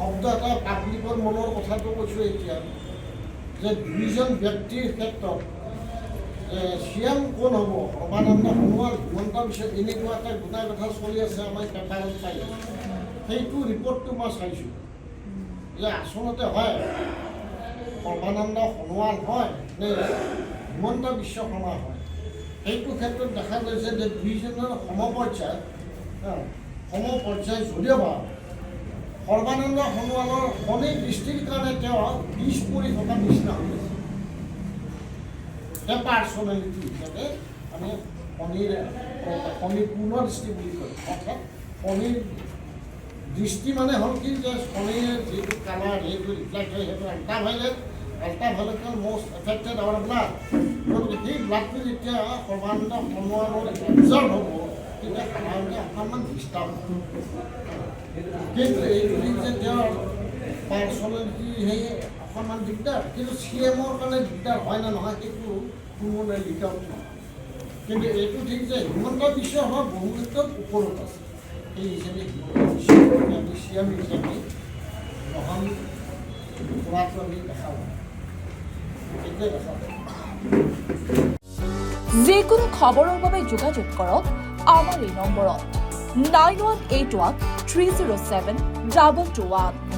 শব্দ এটা পাব্লিকৰ মনৰ কথাটো কৈছোঁ এতিয়া যে দুইজন ব্যক্তিৰ ক্ষেত্ৰত চিএম কোন হ'ব সৰ্বানন্দ সোণোৱাল হিমন্ত বিশ্ব এনেকুৱা এটা গোটাই কথা চলি আছে আমাৰ পেপাৰত পাই সেইটো ৰিপৰ্টটো মই চাইছোঁ যে আচলতে হয় সৰ্বানন্দ সোণোৱাল হয় নে হিমন্ত বিশ্ব শৰ্মা হয় সেইটো ক্ষেত্ৰত দেখা গৈছে যে দুইজনৰ সমপৰ্যায় যদিও বা সৰ্বানন্দ সোণোৱালৰ শনিৰ দৃষ্টিৰ কাৰণে তেওঁ পিছ পৰি থকা নিচিনা হৈছে পাৰ্চনেলিটি হিচাপে আমি শনিৰ পূৰ্ণ দৃষ্টি বুলি কয় অৰ্থাৎ শনিৰ দৃষ্টি মানে হ'ল কি যে শনিৰ যিটো কালাৰ সেইটো ৰিফ্লেক্ট হয় সেইটো ultraviolet most affected our blood গতিকে সেই ব্লাডটো যেতিয়া সৰ্বানন্দ সোণোৱালৰ এবজৰ্ব হ'ব তেতিয়া সাধাৰণতে অকণমান ডিষ্টাৰ্ব হ'ব কিন্তু এইটো যে তেওঁৰ পাৰ্চনেলিটি সেই অকণমান দিগদাৰ কিন্তু চিএমৰ কাৰণে দিগদাৰ হয় নে নহয় সেইটো কোনো লিখা নহয় কিন্তু এইটো ঠিক যে হিমন্ত বিশ্ব শৰ্মা বহু ক্ষেত্ৰত ওপৰত আছে সেই হিচাপে আমি চিএম হিচাপে গ্ৰহণ কৰাটো আমি দেখা পাওঁ এইটোৱে দেখা পাওঁ যিকোনো খবৰৰ বাবে যোগাযোগ কৰক আমাৰ এই নম্বৰত 9181 307 2221